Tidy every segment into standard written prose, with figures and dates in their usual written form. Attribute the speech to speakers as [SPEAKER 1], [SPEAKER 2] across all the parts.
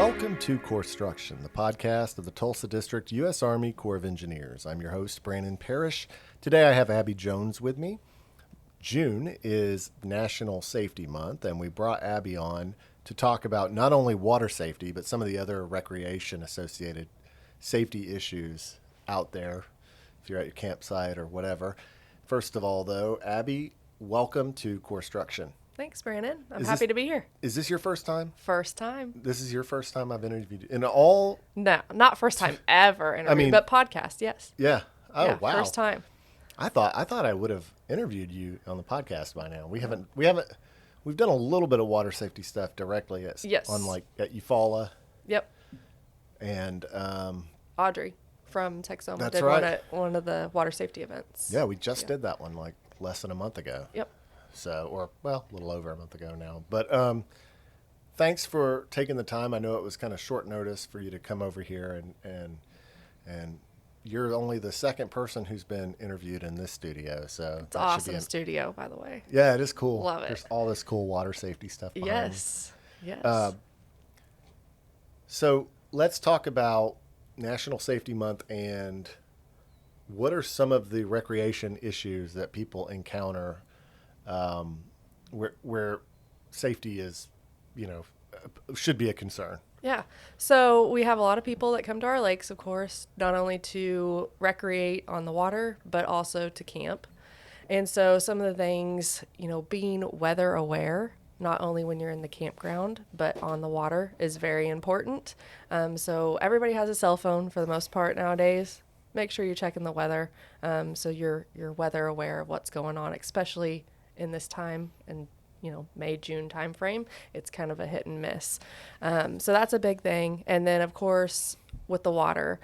[SPEAKER 1] Welcome to Corpstruction, the podcast of the Tulsa District U.S. Army Corps of Engineers. I'm your host, Brandon Parrish. Today I have Abby Jones with me. June is National Safety Month, and we brought Abby on to talk about not only water safety, but some of the other recreation-associated safety issues out there, if you're at your campsite or whatever. First of all, though, Abby, welcome to Corpstruction.
[SPEAKER 2] Thanks, Brandon. I'm happy to be here.
[SPEAKER 1] Is this your first time?
[SPEAKER 2] First time.
[SPEAKER 1] This is your first time I've interviewed you? In all?
[SPEAKER 2] No, not first time ever interviewed, but podcast, yes.
[SPEAKER 1] Yeah. Oh,
[SPEAKER 2] yeah,
[SPEAKER 1] wow.
[SPEAKER 2] First time.
[SPEAKER 1] I thought I would have interviewed you on the podcast by now. We've done a little bit of water safety stuff directly at Eufaula.
[SPEAKER 2] Yep.
[SPEAKER 1] And
[SPEAKER 2] Audrey from Texoma
[SPEAKER 1] that's
[SPEAKER 2] did
[SPEAKER 1] right.
[SPEAKER 2] one of the water safety events.
[SPEAKER 1] Yeah, we just did that one like less than a month ago.
[SPEAKER 2] Yep.
[SPEAKER 1] So, a little over a month ago now. But thanks for taking the time. I know it was kind of short notice for you to come over here, and you're only the second person who's been interviewed in this studio. So
[SPEAKER 2] it's awesome studio, by the way.
[SPEAKER 1] Yeah, it is cool.
[SPEAKER 2] Love it.
[SPEAKER 1] There's all this cool water safety stuff behind
[SPEAKER 2] Yes. Yes.
[SPEAKER 1] So let's talk about National Safety Month and what are some of the recreation issues that people encounter where safety is, should be a concern.
[SPEAKER 2] Yeah. So we have a lot of people that come to our lakes, of course, not only to recreate on the water, but also to camp. And so some of the things, being weather aware, not only when you're in the campground, but on the water is very important. So everybody has a cell phone for the most part nowadays. Make sure you're checking the weather. So you're weather aware of what's going on, especially in this time and May, June time frame. It's kind of a hit and miss. So that's a big thing. And then of course with the water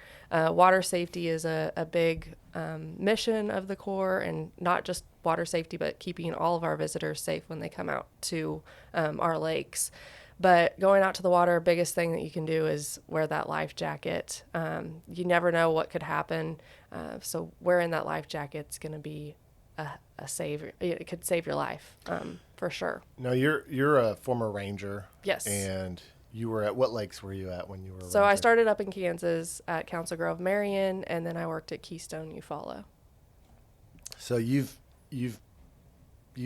[SPEAKER 2] safety is a big mission of the Corps, and not just water safety, but keeping all of our visitors safe when they come out to our lakes. But going out to the water, biggest thing that you can do is wear that life jacket. You never know what could happen. So wearing that life jacket's going to be a savior. It could save your life, for sure.
[SPEAKER 1] Now you're a former ranger.
[SPEAKER 2] Yes.
[SPEAKER 1] And you were at what lakes were you at when you were a
[SPEAKER 2] So
[SPEAKER 1] ranger?
[SPEAKER 2] I started up in Kansas at Council Grove, Marion, and then I worked at Keystone, Eufaula.
[SPEAKER 1] So you've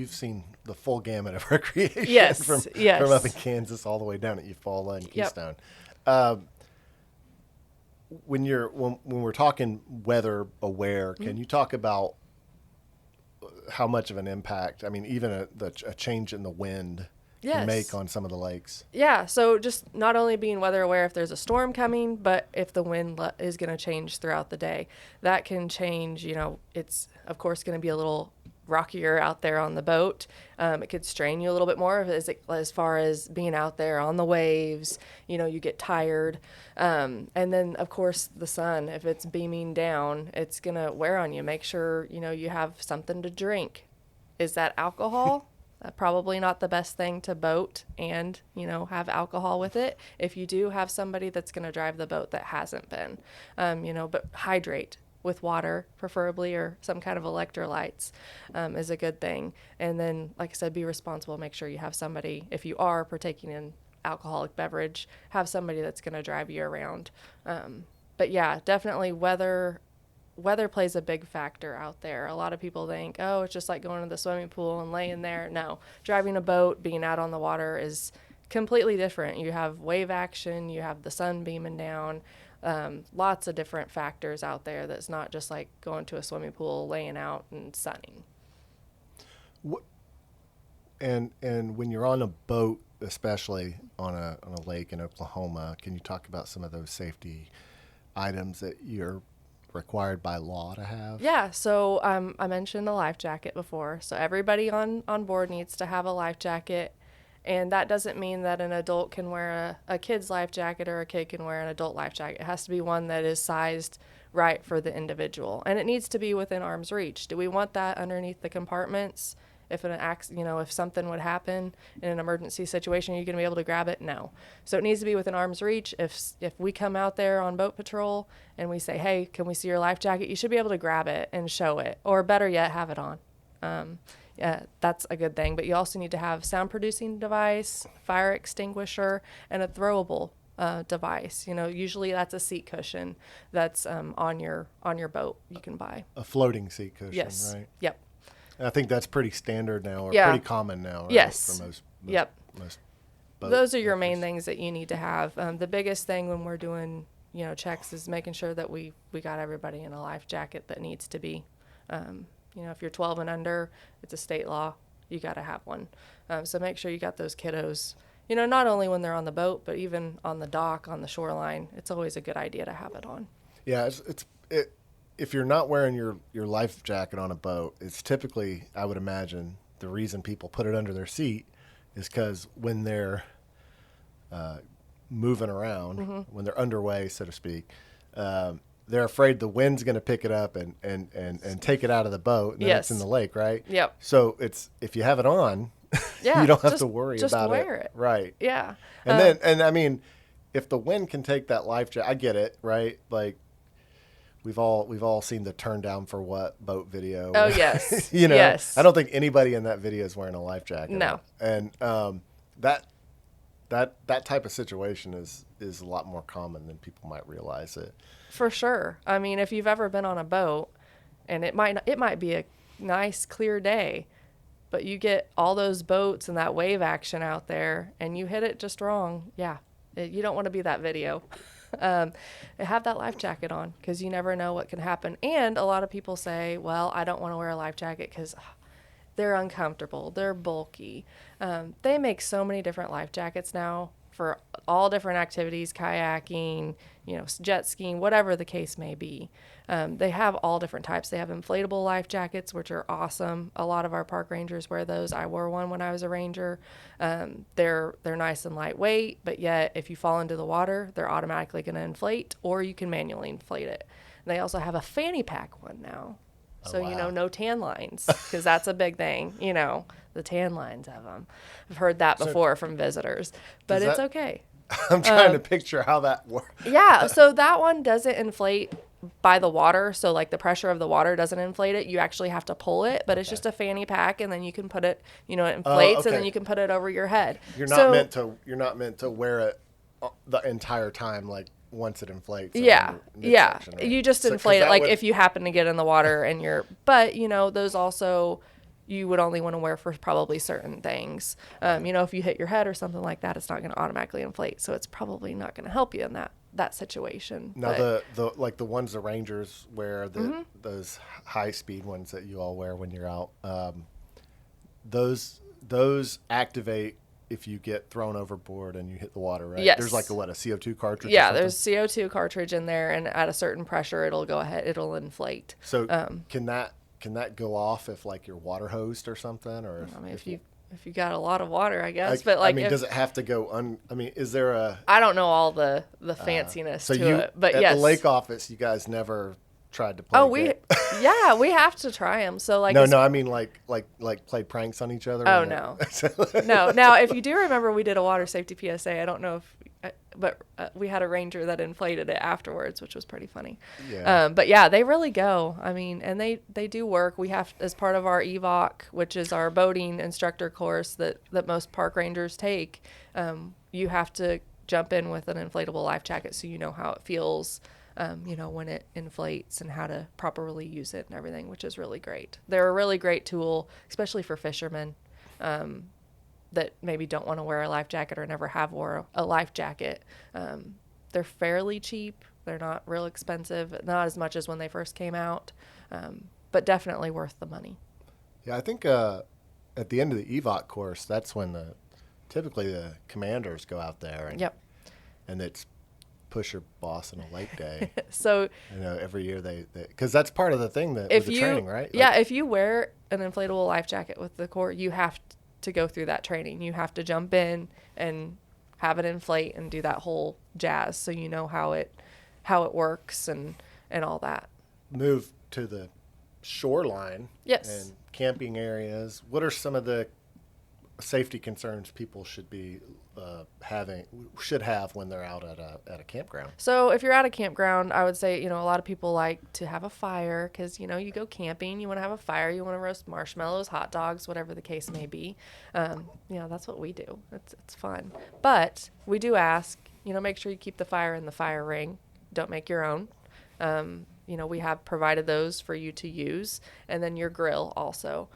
[SPEAKER 1] seen the full gamut of recreation.
[SPEAKER 2] Yes.
[SPEAKER 1] from up in Kansas all the way down at Eufaula and Keystone.
[SPEAKER 2] Yep.
[SPEAKER 1] When we're talking weather aware, can you talk about how much of an impact, even a change in the wind can make on some of the lakes?
[SPEAKER 2] Yeah, so just not only being weather aware if there's a storm coming, but if the wind is going to change throughout the day. That can change, it's of course going to be a little rockier out there on the boat. It could strain you a little bit more as far as being out there on the waves. You get tired. And then, of course, the sun, if it's beaming down, it's going to wear on you. Make sure, you have something to drink. Is that alcohol? Probably not the best thing to boat and, have alcohol with it. If you do have somebody that's going to drive the boat that hasn't been, but hydrate with water, preferably, or some kind of electrolytes is a good thing. And then, like I said, be responsible. Make sure you have somebody, if you are partaking in alcoholic beverage, have somebody that's going to drive you around. But yeah, definitely weather plays a big factor out there. A lot of people think, oh, it's just like going to the swimming pool and laying there. No, driving a boat, being out on the water is completely different. You have wave action, you have the sun beaming down. Lots of different factors out there that's not just like going to a swimming pool, laying out and sunning.
[SPEAKER 1] And when you're on a boat, especially on a lake in Oklahoma, can you talk about some of those safety items that you're required by law to have?
[SPEAKER 2] Yeah, so I mentioned the life jacket before. So everybody on board needs to have a life jacket. And that doesn't mean that an adult can wear a kid's life jacket or a kid can wear an adult life jacket. It has to be one that is sized right for the individual. And it needs to be within arm's reach. Do we want that underneath the compartments? If something would happen in an emergency situation, are you going to be able to grab it? No. So it needs to be within arm's reach. If we come out there on boat patrol and we say, hey, can we see your life jacket? You should be able to grab it and show it. Or better yet, have it on. Yeah, that's a good thing. But you also need to have sound producing device, fire extinguisher, and a throwable device. Usually that's a seat cushion that's on your boat you can buy.
[SPEAKER 1] A floating seat cushion,
[SPEAKER 2] Yes.
[SPEAKER 1] right?
[SPEAKER 2] Yep.
[SPEAKER 1] I think that's pretty standard now, or
[SPEAKER 2] Yeah.
[SPEAKER 1] pretty common now, right?
[SPEAKER 2] Yes.
[SPEAKER 1] For most
[SPEAKER 2] Yep.
[SPEAKER 1] most boat
[SPEAKER 2] Those are your
[SPEAKER 1] makers.
[SPEAKER 2] main things that you need to have. The biggest thing when we're doing, checks is making sure that we got everybody in a life jacket that needs to be. If you're 12 and under, it's a state law. You got to have one. So make sure you got those kiddos, not only when they're on the boat, but even on the dock, on the shoreline. It's always a good idea to have it on.
[SPEAKER 1] Yeah, if you're not wearing your life jacket on a boat, it's typically, I would imagine, the reason people put it under their seat is because when they're moving around,
[SPEAKER 2] Mm-hmm.
[SPEAKER 1] when they're underway, so to speak, they're afraid the wind's going to pick it up and take it out of the boat, and then it's
[SPEAKER 2] Yes.
[SPEAKER 1] in the lake, right?
[SPEAKER 2] Yep.
[SPEAKER 1] So if you have it on,
[SPEAKER 2] Yeah.
[SPEAKER 1] you don't have
[SPEAKER 2] just-
[SPEAKER 1] to worry
[SPEAKER 2] just
[SPEAKER 1] about
[SPEAKER 2] wear it.
[SPEAKER 1] Right.
[SPEAKER 2] Yeah.
[SPEAKER 1] And I mean, if the wind can take that life jacket, I get it, right? Like we've all seen the turn down for what boat video.
[SPEAKER 2] Oh, yes.
[SPEAKER 1] Yes. I don't think anybody in that video is wearing a life jacket.
[SPEAKER 2] No.
[SPEAKER 1] And that type of situation is a lot more common than people might realize it.
[SPEAKER 2] For sure. I mean, if you've ever been on a boat, and it might be a nice clear day, but you get all those boats and that wave action out there, and you hit it just wrong. Yeah, you don't want to be that video. Have that life jacket on, because you never know what can happen. And a lot of people say, well, I don't want to wear a life jacket because they're uncomfortable, they're bulky. They make so many different life jackets now for all different activities, kayaking, jet skiing, whatever the case may be. They have all different types. They have inflatable life jackets, which are awesome. A lot of our park rangers wear those. I wore one when I was a ranger. They're nice and lightweight, but yet if you fall into the water, they're automatically going to inflate, or you can manually inflate it. They also have a fanny pack one now. So,
[SPEAKER 1] wow.
[SPEAKER 2] No tan lines, because that's a big thing. The tan lines of them. I've heard that before from visitors, but it's okay.
[SPEAKER 1] I'm trying to picture how that works.
[SPEAKER 2] Yeah, so that one doesn't inflate by the water. So, like, the pressure of the water doesn't inflate it. You actually have to pull it, but it's just a fanny pack, and then you can put it, it inflates, and then you can put it over your head.
[SPEAKER 1] You're not meant to wear it the entire time, like once it inflates.
[SPEAKER 2] Yeah.
[SPEAKER 1] Midsection, right?
[SPEAKER 2] You just
[SPEAKER 1] So- 'cause
[SPEAKER 2] inflate it,
[SPEAKER 1] that
[SPEAKER 2] like
[SPEAKER 1] would-
[SPEAKER 2] if you happen to get in the water and but those also you would only want to wear for probably certain things. If you hit your head or something like that, it's not going to automatically inflate. So it's probably not going to help you in that situation.
[SPEAKER 1] Now
[SPEAKER 2] But
[SPEAKER 1] the ones the Rangers wear, those high speed ones that you all wear when you're out, those activate if you get thrown overboard and you hit the water, right?
[SPEAKER 2] Yes.
[SPEAKER 1] There's like a CO2 cartridge.
[SPEAKER 2] yeah,
[SPEAKER 1] or
[SPEAKER 2] there's
[SPEAKER 1] something?
[SPEAKER 2] CO2 cartridge in there, and at a certain pressure, it'll inflate.
[SPEAKER 1] So can that go off if like you're water hosed or something, or
[SPEAKER 2] I mean, if you got a lot of water, I guess. But like,
[SPEAKER 1] does it have to go is there a
[SPEAKER 2] I don't know all the fanciness
[SPEAKER 1] so
[SPEAKER 2] to
[SPEAKER 1] you
[SPEAKER 2] it, but
[SPEAKER 1] at
[SPEAKER 2] yes.
[SPEAKER 1] the lake office you guys never tried to play?
[SPEAKER 2] Oh, we have to try them. So like,
[SPEAKER 1] no, I mean like play pranks on each other.
[SPEAKER 2] Oh,
[SPEAKER 1] and
[SPEAKER 2] no. No. Now, if you do remember, we did a water safety PSA. I don't know but we had a ranger that inflated it afterwards, which was pretty funny.
[SPEAKER 1] Yeah.
[SPEAKER 2] But yeah, they really go. I mean, and they do work. We have, as part of our EVOC, which is our boating instructor course that most park rangers take, you have to jump in with an inflatable life jacket so you know how it feels, when it inflates and how to properly use it and everything, which is really great. They're a really great tool, especially for fishermen that maybe don't want to wear a life jacket or never have wore a life jacket. They're fairly cheap. They're not real expensive, not as much as when they first came out, but definitely worth the money.
[SPEAKER 1] Yeah, I think at the end of the EVOC course, that's when typically the commanders go out there and it's push your boss in a lake day.
[SPEAKER 2] So
[SPEAKER 1] every year they because that's part of the thing that
[SPEAKER 2] if
[SPEAKER 1] with the training, right?
[SPEAKER 2] Yeah, if you wear an inflatable life jacket with the Corps, you have to go through that training. You have to jump in and have it inflate and do that whole jazz, so you know how it works and all that. Move
[SPEAKER 1] to the shoreline.
[SPEAKER 2] Yes.
[SPEAKER 1] And camping areas. What are some of the safety concerns people should be should have when they're out at a campground?
[SPEAKER 2] So if you're at a campground, I would say, a lot of people like to have a fire because, you go camping, you want to have a fire, you want to roast marshmallows, hot dogs, whatever the case may be. That's what we do. It's fun. But we do ask, make sure you keep the fire in the fire ring. Don't make your own. We have provided those for you to use, and then your grill also.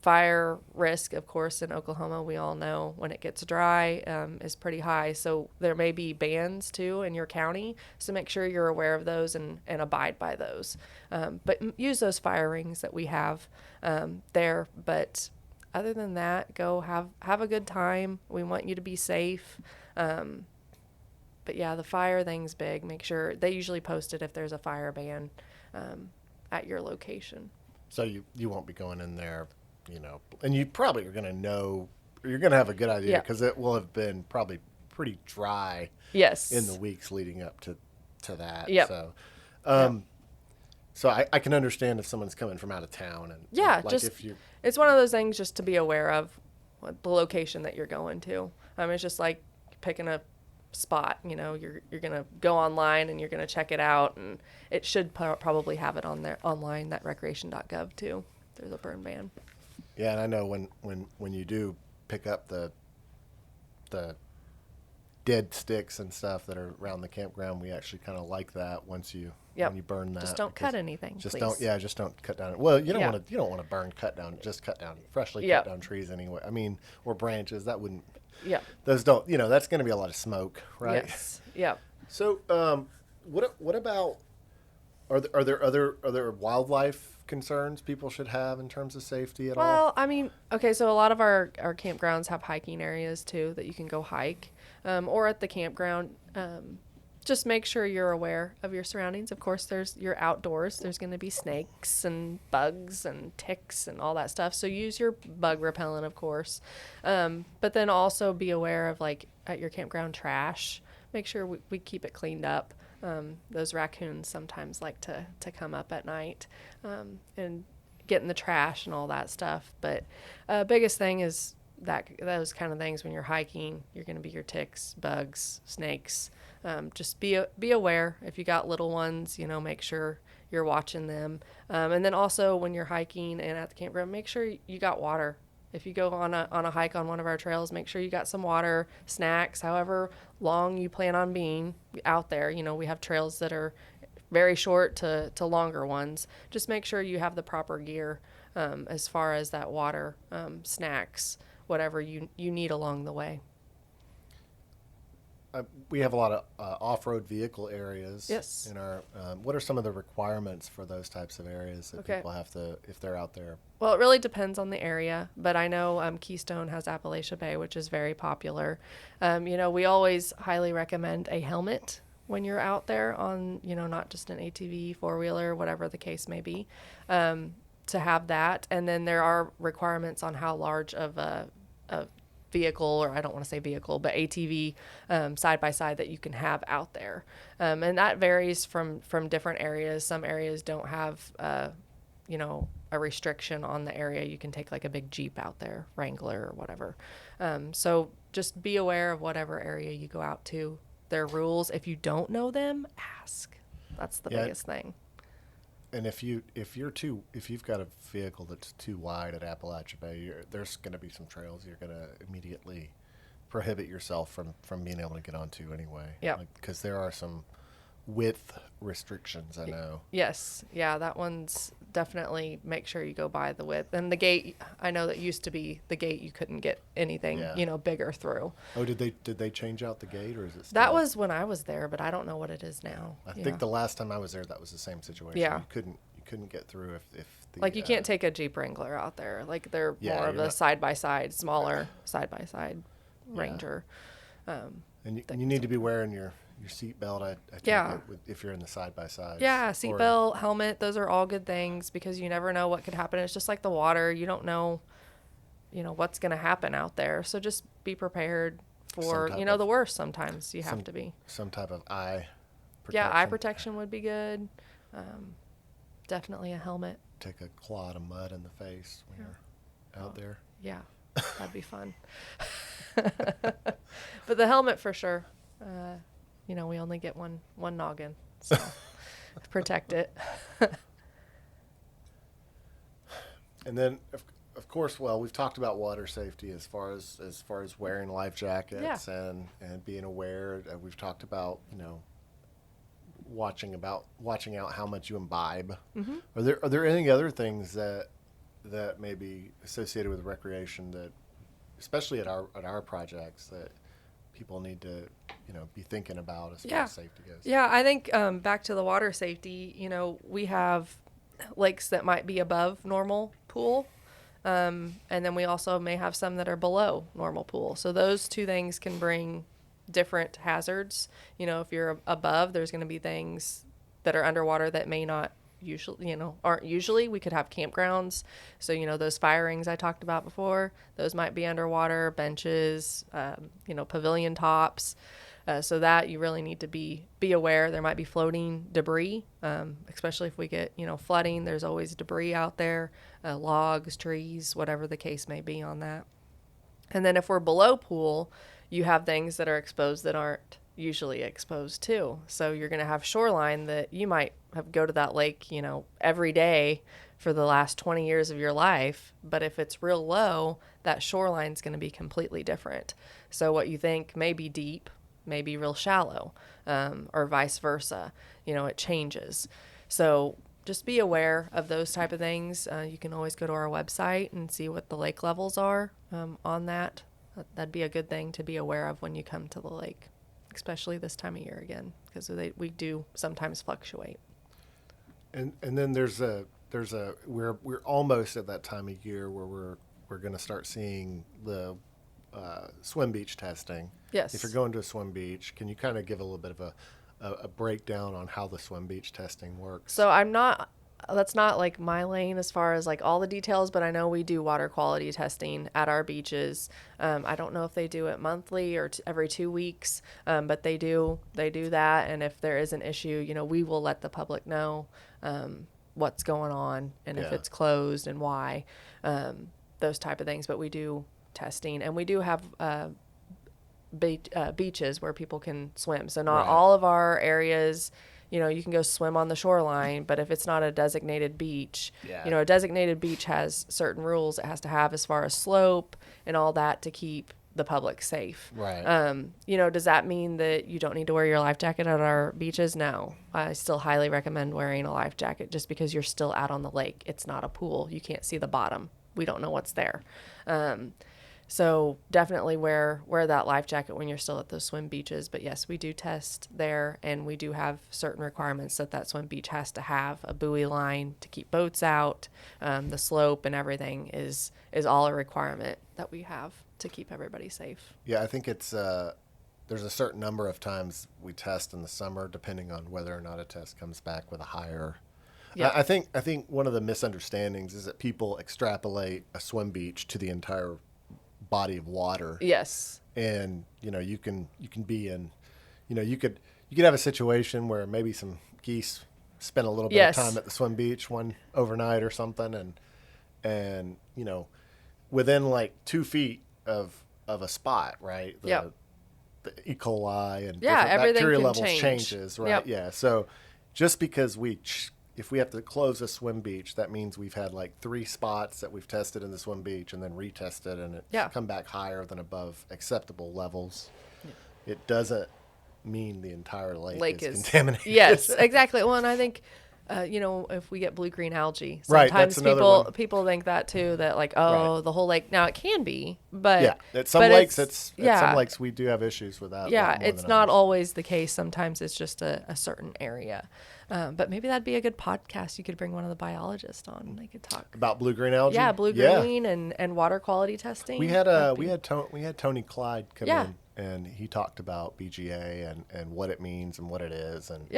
[SPEAKER 2] Fire risk, of course, in Oklahoma, we all know when it gets dry, is pretty high. So there may be bans too in your county. So make sure you're aware of those and abide by those. But use those fire rings that we have there. But other than that, go have a good time. We want you to be safe. But yeah, the fire thing's big. Make sure they usually post it if there's a fire ban at your location.
[SPEAKER 1] So you won't be going in there, and you probably are going to know, or you're going to have a good idea because it will have been probably pretty dry.
[SPEAKER 2] Yes.
[SPEAKER 1] In the weeks leading up to that.
[SPEAKER 2] Yep.
[SPEAKER 1] So, so I can understand if someone's coming from out of town and
[SPEAKER 2] it's one of those things just to be aware of the location that you're going to. It's just like picking a spot. You're gonna go online and you're gonna check it out, and it should probably have it on there online, that recreation.gov too. There's a burn ban.
[SPEAKER 1] Yeah, and I know when you do pick up the dead sticks and stuff that are around the campground, we actually kind of like that when you burn that.
[SPEAKER 2] Just don't cut anything.
[SPEAKER 1] Just don't cut down. Well, you don't want to burn cut down freshly cut down trees anyway. Or branches that wouldn't.
[SPEAKER 2] Yeah.
[SPEAKER 1] Those don't. That's going to be a lot of smoke, right?
[SPEAKER 2] Yes. Yeah.
[SPEAKER 1] So, what about? Are there other wildlife concerns people should have in terms of safety at all?
[SPEAKER 2] Well, okay, so a lot of our campgrounds have hiking areas too that you can go hike, or at the campground. Just make sure you're aware of your surroundings. Of course, you're outdoors. There's going to be snakes and bugs and ticks and all that stuff. So use your bug repellent, of course. But then also be aware of, like, at your campground trash. Make sure we keep it cleaned up. Those raccoons sometimes like to come up at night and get in the trash and all that stuff. But biggest thing is those kind of things when you're hiking. You're going to be your ticks, bugs, snakes. Just be aware. If you got little ones, make sure you're watching them. And then also when you're hiking and at the campground, make sure you got water. If you go on a hike on one of our trails, make sure you got some water, snacks, however long you plan on being out there. We have trails that are very short to longer ones. Just make sure you have the proper gear as far as that water, snacks, whatever you need along the way.
[SPEAKER 1] We have a lot of off-road vehicle areas.
[SPEAKER 2] Yes.
[SPEAKER 1] In our, what are some of the requirements for those types of areas that people have to, if they're out there?
[SPEAKER 2] Well, it really depends on the area, but I know Keystone has Appalachia Bay, which is very popular. We always highly recommend a helmet when you're out there on, not just an ATV, four-wheeler, whatever the case may be, to have that. And then there are requirements on how large of a vehicle, or I don't want to say vehicle, but ATV side by side that you can have out there, and that varies from different areas. Some areas don't have a restriction on the area. You can take like a big Jeep out there, Wrangler or whatever. So just be aware of whatever area you go out to. Their rules. If you don't know them, ask. That's the biggest thing.
[SPEAKER 1] And if you've got a vehicle that's too wide at Appalachia Bay, there's going to be some trails you're going to immediately prohibit yourself from being able to get onto anyway.
[SPEAKER 2] Yeah.
[SPEAKER 1] Because there are some width restrictions, I know.
[SPEAKER 2] Yes. Yeah, that one's definitely make sure you go by the width. And the gate, I know that used to be the gate you couldn't get anything, bigger through.
[SPEAKER 1] Oh, did they change out the gate, or is it still?
[SPEAKER 2] That was when I was there, but I don't know what it is now.
[SPEAKER 1] I think the last time I was there, that was the same situation.
[SPEAKER 2] Yeah.
[SPEAKER 1] You couldn't get through if the,
[SPEAKER 2] like you can't take a Jeep Wrangler out there. Like they're more of a side-by-side, smaller side-by-side Ranger.
[SPEAKER 1] And you need to be wearing your seat belt, I think, if you're in the side-by-side.
[SPEAKER 2] Yeah, seat belt, helmet, those are all good things because you never know what could happen. It's just like the water. You don't know, what's going to happen out there. So just be prepared for, the worst sometimes. You have to be. Some type of eye protection. Yeah, eye protection would be good. Definitely a helmet.
[SPEAKER 1] Take a clod of mud in the face when you're out there.
[SPEAKER 2] Yeah, that'd be fun. But the helmet for sure. We only get one noggin, so protect it.
[SPEAKER 1] And then, of course, well, we've talked about water safety as far as wearing life jackets and being aware. We've talked about, watching out how much you imbibe. Mm-hmm. Are there any other things that may be associated with recreation that, especially at our projects, that people need to be thinking about as far as safety goes?
[SPEAKER 2] Yeah, I think back to the water safety, we have lakes that might be above normal pool, and then we also may have some that are below normal pool. So those two things can bring different hazards. If you're above, there's going to be things that are underwater that may not aren't usually. We could have campgrounds. So, those fire rings I talked about before, those might be underwater, benches, pavilion tops. So that you really need to be aware. There might be floating debris, especially if we get, flooding. There's always debris out there, logs, trees, whatever the case may be on that. And then if we're below pool, you have things that are exposed that aren't usually exposed too. So you're going to have shoreline that you might go to that lake, every day for the last 20 years of your life. But if it's real low, that shoreline's going to be completely different. So what you think may be deep may be real shallow, or vice versa. It changes. So just be aware of those type of things. You can always go to our website and see what the lake levels are on that. That'd be a good thing to be aware of when you come to the lake, especially this time of year again, because we do sometimes fluctuate.
[SPEAKER 1] And then we're almost at that time of year where we're going to start seeing the swim beach testing.
[SPEAKER 2] Yes.
[SPEAKER 1] If you're going to a swim beach, can you kind of give a little bit of a breakdown on how the swim beach testing works?
[SPEAKER 2] So that's not like my lane as far as like all the details, but I know we do water quality testing at our beaches. I don't know if they do it monthly or every 2 weeks, but they do that. And if there is an issue, we will let the public know what's going on and if it's closed and why, those type of things. But we do testing, and we do have beaches where people can swim. So not all of our areas, you can go swim on the shoreline, but if it's not a designated beach, a designated beach has certain rules it has to have as far as slope and all that to keep the public safe.
[SPEAKER 1] Right.
[SPEAKER 2] Does that mean that you don't need to wear your life jacket at our beaches? No. I still highly recommend wearing a life jacket just because you're still out on the lake. It's not a pool. You can't see the bottom. We don't know what's there. So definitely wear that life jacket when you're still at those swim beaches. But yes, we do test there, and we do have certain requirements that swim beach has to have. A buoy line to keep boats out. The slope and everything is all a requirement that we have to keep everybody safe.
[SPEAKER 1] Yeah, I think it's there's a certain number of times we test in the summer, depending on whether or not a test comes back with a higher. Yeah. I think one of the misunderstandings is that people extrapolate a swim beach to the entire body of water.
[SPEAKER 2] Yes.
[SPEAKER 1] And you can be in, you could have a situation where maybe some geese spend a little bit of time at the swim beach one overnight or something, and within like 2 feet of a spot, right? The E. coli and different bacteria levels changes, right?
[SPEAKER 2] Yep.
[SPEAKER 1] Yeah. So just because if we have to close a swim beach, that means we've had like 3 spots that we've tested in the swim beach and then retested, and it's come back higher than above acceptable levels. Yeah. It doesn't mean the entire lake is contaminated.
[SPEAKER 2] Yes, exactly. Well, and I think, if we get blue-green algae, sometimes people think that too, that like, the whole lake. Now it can be, but
[SPEAKER 1] at some lakes, at some lakes we do have issues with that.
[SPEAKER 2] Yeah, it's not always the case. Sometimes it's just a certain area. But maybe that'd be a good podcast. You could bring one of the biologists on, and they could talk
[SPEAKER 1] about blue-green algae.
[SPEAKER 2] Yeah, blue-green and water quality testing.
[SPEAKER 1] We had Tony Clyde come in, and he talked about BGA and what it means and what it is, and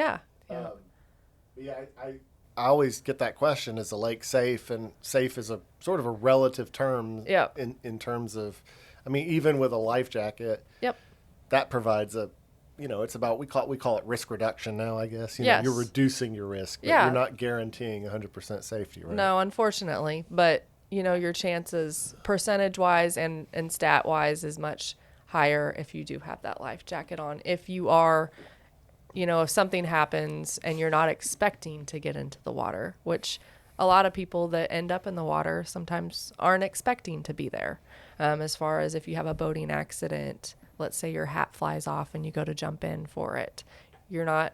[SPEAKER 1] I always get that question: is the lake safe? And safe is a sort of a relative term.
[SPEAKER 2] Yeah.
[SPEAKER 1] In terms of, even with a life jacket.
[SPEAKER 2] Yep.
[SPEAKER 1] That provides a. It's about we call it risk reduction now, I guess.
[SPEAKER 2] Yes.
[SPEAKER 1] You're reducing your risk, but you're not guaranteeing 100% safety, right?
[SPEAKER 2] No, unfortunately. But, your chances percentage-wise and stat-wise is much higher if you do have that life jacket on. If you are, if something happens and you're not expecting to get into the water, which a lot of people that end up in the water sometimes aren't expecting to be there. As far as if you have a boating accident, let's say your hat flies off and you go to jump in for it. You're not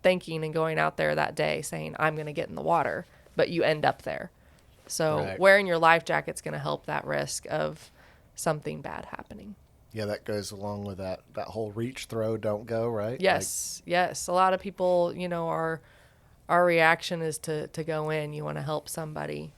[SPEAKER 2] thinking and going out there that day saying, I'm going to get in the water, but you end up there. So
[SPEAKER 1] Right.
[SPEAKER 2] wearing your life jacket's going to help that risk of something bad happening.
[SPEAKER 1] Yeah, that goes along with that whole reach, throw, don't go, right?
[SPEAKER 2] Yes, yes. A lot of people, you know, our reaction is to go in. You want to help somebody.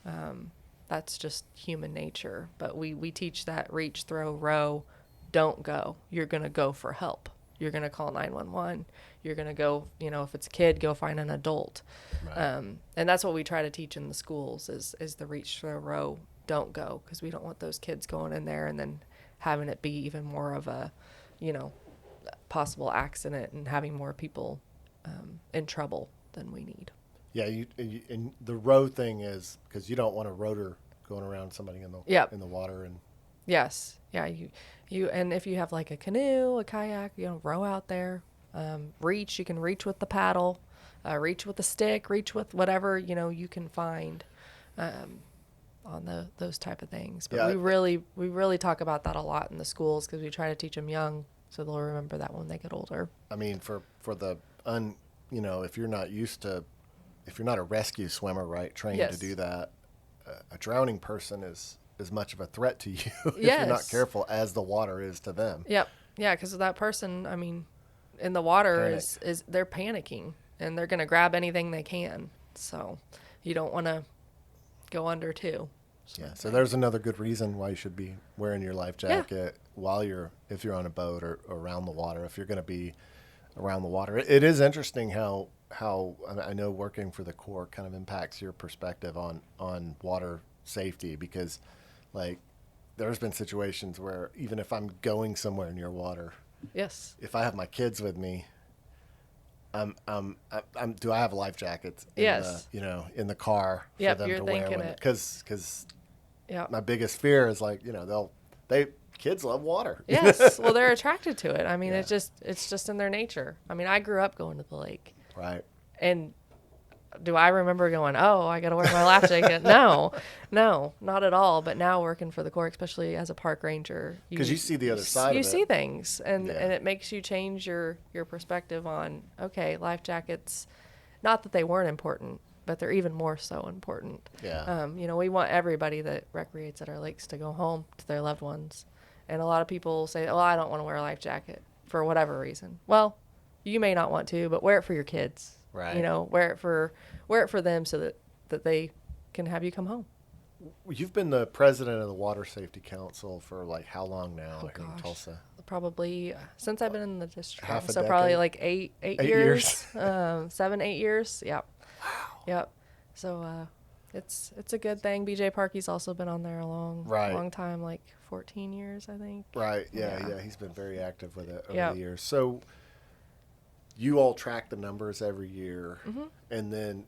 [SPEAKER 2] That's just human nature. But we teach that reach, throw, row, don't go. You're going to go for help. You're going to call 911. You're going to go, you know, if it's a kid, go find an adult.
[SPEAKER 1] Right.
[SPEAKER 2] And that's what we try to teach in the schools is the reach, throw, row, don't go. Because we don't want those kids going in there and then having it be even more of a, you know, possible accident and having more people in trouble than we need.
[SPEAKER 1] Yeah, and the row thing is because you don't want a rotor going around somebody in the water. And
[SPEAKER 2] Yes. Yeah. You and if you have like a canoe, a kayak, you know, row out there. Reach. You can reach with the paddle, reach with the stick, reach with whatever, you know, you can find on those type of things. But we really talk about that a lot in the schools because we try to teach them young so they'll remember that when they get older.
[SPEAKER 1] I mean, for the you know, if you're not a rescue swimmer, right, trained
[SPEAKER 2] Yes.
[SPEAKER 1] to do that, a drowning person is as much of a threat to you if
[SPEAKER 2] Yes.
[SPEAKER 1] you're not careful as the water is to them.
[SPEAKER 2] Yep. Yeah, because that person, I mean, in the water
[SPEAKER 1] Panic.
[SPEAKER 2] is they're panicking and they're going to grab anything they can. So you don't want to go under too.
[SPEAKER 1] Yeah, so there's another good reason why you should be wearing your life jacket if you're on a boat or around the water, if you're going to be around the water. It is interesting how I know working for the Corps kind of impacts your perspective on water safety because, like, there's been situations where even if I'm going somewhere near water,
[SPEAKER 2] Yes.
[SPEAKER 1] if I have my kids with me, do I have life jackets
[SPEAKER 2] Yes.
[SPEAKER 1] in the car for
[SPEAKER 2] Yep,
[SPEAKER 1] them
[SPEAKER 2] you're
[SPEAKER 1] to wear?
[SPEAKER 2] thinking it.
[SPEAKER 1] Because
[SPEAKER 2] Yeah.
[SPEAKER 1] my biggest fear is, like, you know, kids love water.
[SPEAKER 2] Yes. Well, they're attracted to it. I mean,
[SPEAKER 1] Yeah.
[SPEAKER 2] it's just in their nature. I mean, I grew up going to the lake.
[SPEAKER 1] Right.
[SPEAKER 2] And do I remember going, oh, I got to wear my life jacket? No, not at all. But now working for the Corps, especially as a park ranger,
[SPEAKER 1] Because you see the other side of it.
[SPEAKER 2] You see things, and
[SPEAKER 1] Yeah.
[SPEAKER 2] it makes you change your perspective on, okay, life jackets, not that they weren't important, but they're even more so important.
[SPEAKER 1] Yeah.
[SPEAKER 2] You know, we want everybody that recreates at our lakes to go home to their loved ones. And a lot of people say, oh, I don't want to wear a life jacket for whatever reason. Well, you may not want to, but wear it for your kids.
[SPEAKER 1] Right.
[SPEAKER 2] You know, wear it for them so that they can have you come home.
[SPEAKER 1] You've been the president of the Water Safety Council for, like, how long now here in
[SPEAKER 2] gosh.
[SPEAKER 1] Tulsa?
[SPEAKER 2] Probably since I've been in the district.
[SPEAKER 1] Half a
[SPEAKER 2] So probably
[SPEAKER 1] decade?
[SPEAKER 2] like eight
[SPEAKER 1] 8
[SPEAKER 2] years. 7, 8 years. Yep.
[SPEAKER 1] Wow.
[SPEAKER 2] Yep. So it's a good thing. BJ Parkey's also been on there a
[SPEAKER 1] Right.
[SPEAKER 2] long time, like 14 years, I think.
[SPEAKER 1] Right. Yeah.
[SPEAKER 2] Yeah.
[SPEAKER 1] He's been very active with it over
[SPEAKER 2] Yep.
[SPEAKER 1] the years. So you all track the numbers every year,
[SPEAKER 2] Mm-hmm.
[SPEAKER 1] and then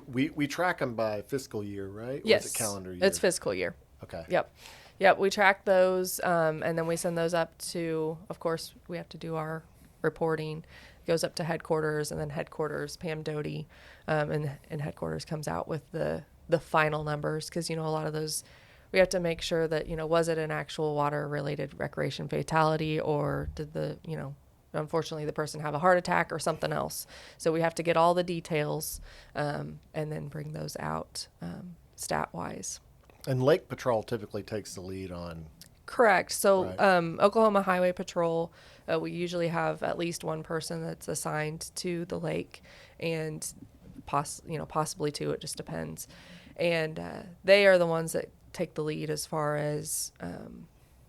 [SPEAKER 1] we track them by fiscal year, right? Or
[SPEAKER 2] Yes.
[SPEAKER 1] is it calendar year?
[SPEAKER 2] It's fiscal year.
[SPEAKER 1] Okay.
[SPEAKER 2] Yep. We track those, and then we send those up to, of course, we have to do our reporting. It goes up to headquarters, and then headquarters, Pam Doty, and headquarters comes out with the final numbers because, you know, a lot of those, we have to make sure that, you know, was it an actual water-related recreation fatality or did unfortunately the person have a heart attack or something else. So we have to get all the details and then bring those out stat-wise.
[SPEAKER 1] And Lake Patrol typically takes the lead on.
[SPEAKER 2] Correct. So
[SPEAKER 1] Right.
[SPEAKER 2] Oklahoma Highway Patrol, we usually have at least one person that's assigned to the lake, and possibly two. It just depends. And they are the ones that take the lead as far as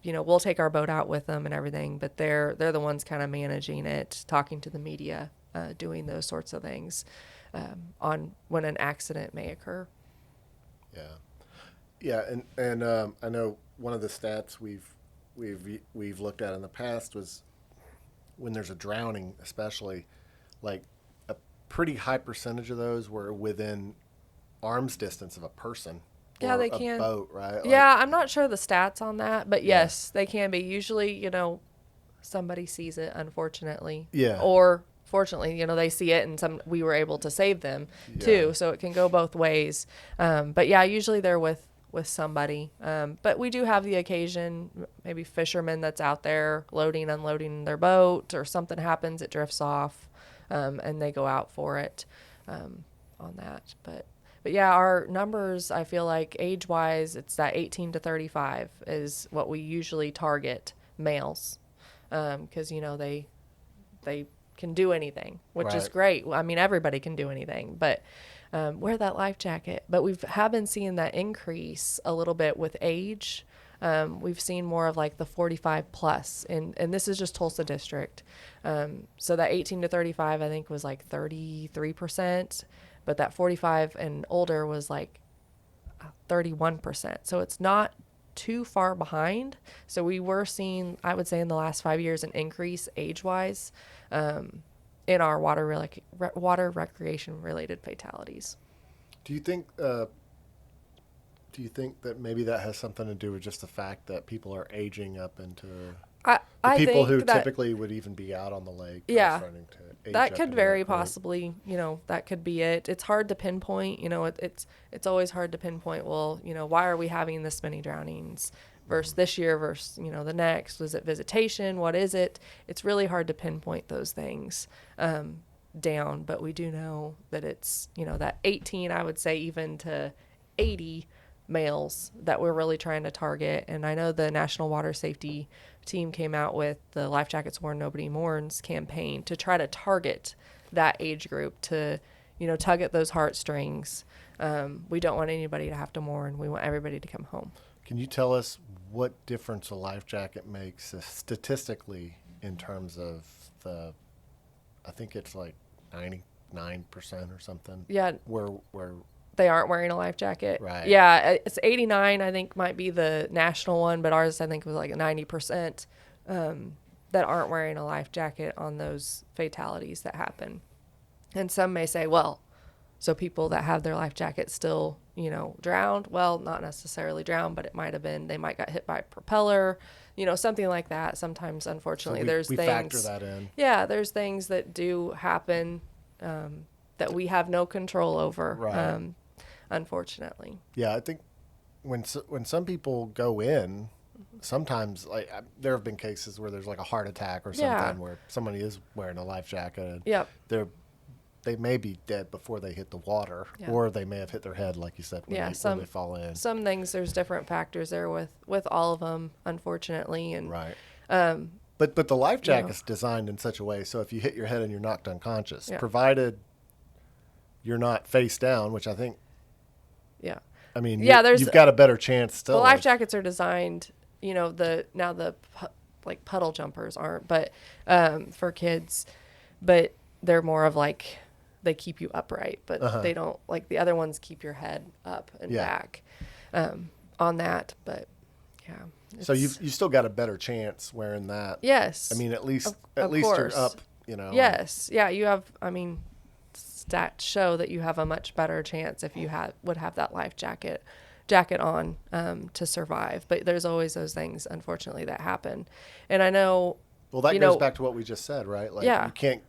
[SPEAKER 2] we'll take our boat out with them and everything, but they're the ones kind of managing it, talking to the media, doing those sorts of things on when an accident may occur.
[SPEAKER 1] Yeah. Yeah, and I know one of the stats we've looked at in the past was when there's a drowning, especially, like, a pretty high percentage of those were within arm's distance of a person.
[SPEAKER 2] Yeah,
[SPEAKER 1] or
[SPEAKER 2] they
[SPEAKER 1] a
[SPEAKER 2] can.
[SPEAKER 1] boat, right?
[SPEAKER 2] Yeah, I'm not sure the stats on that, but
[SPEAKER 1] Yeah.
[SPEAKER 2] yes, they can be. Usually, somebody sees it, unfortunately.
[SPEAKER 1] Yeah.
[SPEAKER 2] Or fortunately, they see it, and we were able to save them too. So it can go both ways. But yeah, usually they're with somebody. But we do have the occasion, maybe fishermen that's out there loading, unloading their boat, or something happens, it drifts off, and they go out for it on that. But yeah, our numbers, I feel like age-wise, it's that 18 to 35 is what we usually target males, because, they can do anything, which is great. I mean, everybody can do anything, but wear that life jacket. But have been seeing that increase a little bit with age. We've seen more of like the 45 plus, and this is just Tulsa District. So that 18 to 35, I think, was like 33%, but that 45 and older was like 31%. So it's not too far behind. So we were seeing, I would say, in the last 5 years, an increase age-wise in our water recreation related fatalities.
[SPEAKER 1] Do you think that maybe that has something to do with just the fact that people are aging up into the people who typically would even be out on the lake?
[SPEAKER 2] Yeah,
[SPEAKER 1] starting to age
[SPEAKER 2] that
[SPEAKER 1] up
[SPEAKER 2] could
[SPEAKER 1] into
[SPEAKER 2] very
[SPEAKER 1] that point?
[SPEAKER 2] possibly, that could be it. It's hard to pinpoint, it's always hard to pinpoint, well, why are we having this many drownings versus this year versus, the next? Was it visitation? What is it? It's really hard to pinpoint those things down, but we do know that it's, that 18, I would say, even to 80 males that we're really trying to target. And I know the National Water Safety Team came out with the Life Jackets Worn Nobody Mourns campaign to try to target that age group, to tug at those heartstrings. We don't want anybody to have to mourn. We want everybody to come home. Can
[SPEAKER 1] you tell us what difference a life jacket makes statistically in terms of I think it's like 99% or something?
[SPEAKER 2] Yeah.
[SPEAKER 1] Where
[SPEAKER 2] they aren't wearing a life jacket.
[SPEAKER 1] Right.
[SPEAKER 2] Yeah, it's 89, I think, might be the national one, but ours, I think, was like 90% that aren't wearing a life jacket on those fatalities that happen. And some may say, well, so people that have their life jacket still, drowned? Well, not necessarily drowned, but it might have been, they might got hit by a propeller, something like that. Sometimes, unfortunately,
[SPEAKER 1] so we
[SPEAKER 2] things.
[SPEAKER 1] Factor that in.
[SPEAKER 2] Yeah, there's things that do happen that we have no control over.
[SPEAKER 1] Right.
[SPEAKER 2] Unfortunately.
[SPEAKER 1] Yeah, I think when some people go in, sometimes there have been cases where there's like a heart attack or something where somebody is wearing a life jacket.
[SPEAKER 2] Yep.
[SPEAKER 1] They may be dead before they hit the water, or they may have hit their head, like you said, when they fall in.
[SPEAKER 2] Some things, there's different factors there with all of them, unfortunately, and
[SPEAKER 1] right. But the life jacket's designed in such a way so if you hit your head and you're knocked unconscious, provided you're not face down, which I think.
[SPEAKER 2] Yeah.
[SPEAKER 1] I mean, you've got a better chance still.
[SPEAKER 2] The life jackets are designed, like puddle jumpers aren't, but for kids, but they're more of like, they keep you upright, but they don't, like the other ones keep your head up and back on that. But yeah.
[SPEAKER 1] So you still got a better chance wearing that.
[SPEAKER 2] Yes.
[SPEAKER 1] I mean, at least you're up,
[SPEAKER 2] Yes. Yeah. You have, stats show that you have a much better chance if you would have that life jacket on to survive. But there's always those things, unfortunately, that happen. And I know.
[SPEAKER 1] Well, that goes back to what we just said, right? Like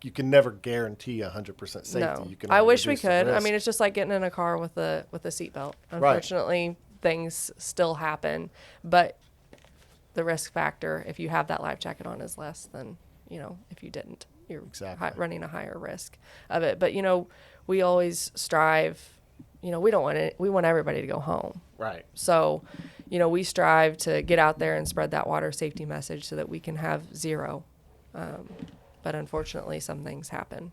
[SPEAKER 1] you can never guarantee 100% safety.
[SPEAKER 2] No.
[SPEAKER 1] You can
[SPEAKER 2] I wish we could. I mean, it's just like getting in a car with a seatbelt. Unfortunately, things still happen, but the risk factor, if you have that life jacket on, is less than, if you didn't. You're running a higher risk of it. But, we always strive, we want everybody to go home.
[SPEAKER 1] Right.
[SPEAKER 2] So, we strive to get out there and spread that water safety message so that we can have zero. But unfortunately, some things happen.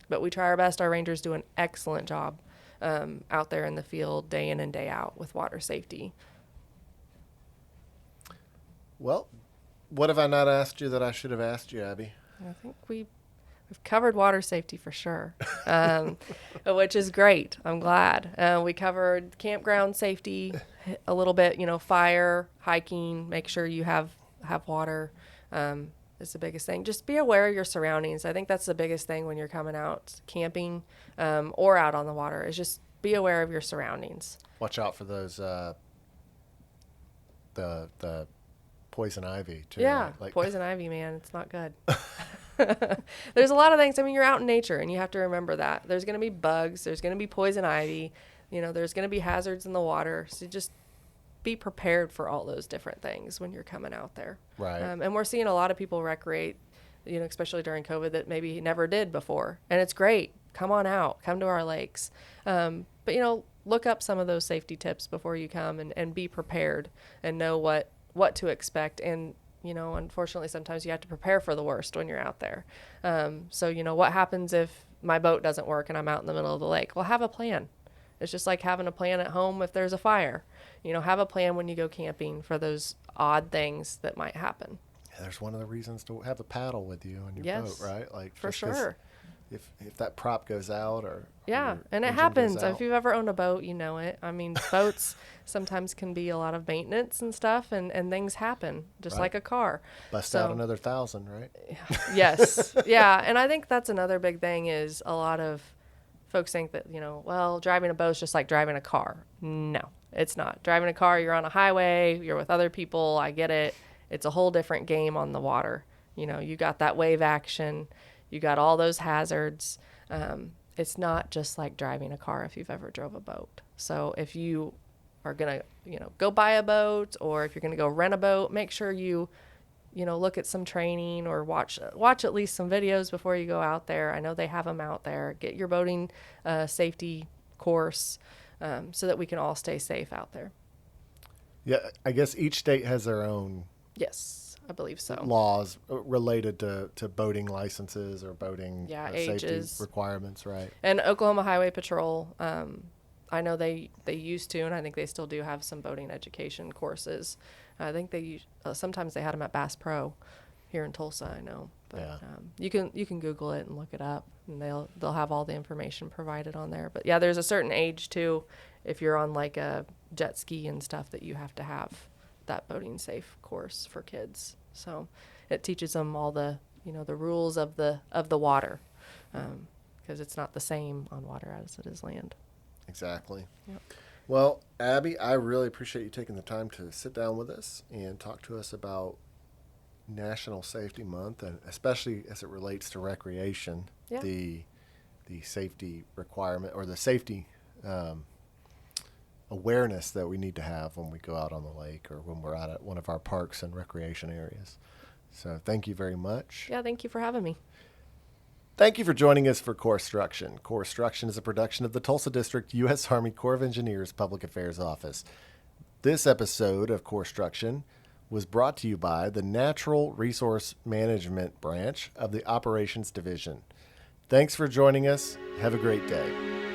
[SPEAKER 2] But we try our best. Our rangers do an excellent job out there in the field day in and day out with water safety.
[SPEAKER 1] Well, what have I not asked you that I should have asked you, Abby?
[SPEAKER 2] I think we've covered water safety for sure, which is great. I'm glad. We covered campground safety a little bit, fire, hiking, make sure you have water is the biggest thing. Just be aware of your surroundings. I think that's the biggest thing when you're coming out camping or out on the water, is just be aware of your surroundings.
[SPEAKER 1] Watch out for those the poison ivy too.
[SPEAKER 2] Yeah, poison ivy, man, it's not good. There's a lot of things. I mean, you're out in nature, and you have to remember that. There's going to be bugs. There's going to be poison ivy. There's going to be hazards in the water. So just be prepared for all those different things when you're coming out there.
[SPEAKER 1] Right.
[SPEAKER 2] And we're seeing a lot of people recreate, especially during COVID, that maybe never did before. And it's great. Come on out. Come to our lakes. But look up some of those safety tips before you come and be prepared and know what to expect. And, unfortunately, sometimes you have to prepare for the worst when you're out there. So, what happens if my boat doesn't work and I'm out in the middle of the lake? Well, have a plan. It's just like having a plan at home if there's a fire. Have a plan when you go camping for those odd things that might happen.
[SPEAKER 1] Yeah, there's one of the reasons to have a paddle with you on your boat, right? Like
[SPEAKER 2] for sure.
[SPEAKER 1] If that prop goes out
[SPEAKER 2] and it happens. If you've ever owned a boat, you know it. I mean, boats sometimes can be a lot of maintenance and stuff, and things happen just like a car.
[SPEAKER 1] Bust out another 1,000, right?
[SPEAKER 2] Yes. Yeah. And I think that's another big thing is a lot of folks think that, driving a boat is just like driving a car. No, it's not. Driving a car, you're on a highway, you're with other people. I get it. It's a whole different game on the water. You got that wave action. You got all those hazards. It's not just like driving a car if you've ever drove a boat. So if you are going to, go buy a boat, or if you're going to go rent a boat, make sure you, look at some training or watch at least some videos before you go out there. I know they have them out there. Get your boating safety course so that we can all stay safe out there. Yeah,
[SPEAKER 1] I guess each state has their own.
[SPEAKER 2] Yes. I believe so.
[SPEAKER 1] Laws related to boating licenses or boating safety requirements, right?
[SPEAKER 2] And Oklahoma Highway Patrol, I know they used to, and I think they still do have some boating education courses. I think sometimes they had them at Bass Pro here in Tulsa, I know. But you can Google it and look it up, and they'll have all the information provided on there. But yeah, there's a certain age too, if you're on like a jet ski and stuff, that you have to have that boating safe course for kids. So it teaches them all the the rules of the water, because it's not the same on water as it is land.
[SPEAKER 1] Exactly.
[SPEAKER 2] Yep.
[SPEAKER 1] Well, Abby, I really appreciate you taking the time to sit down with us and talk to us about National Safety Month, and especially as it relates to recreation, the safety requirement or the safety awareness that we need to have when we go out on the lake or when we're out at one of our parks and recreation areas. So thank you very much.
[SPEAKER 2] Yeah, thank you for having me.
[SPEAKER 1] Thank you for joining us for Corpstruction. Corpstruction is a production of the Tulsa District U.S. Army Corps of Engineers Public Affairs Office. This episode of Corpstruction was brought to you by the Natural Resource Management Branch of the Operations Division. Thanks for joining us. Have a great day.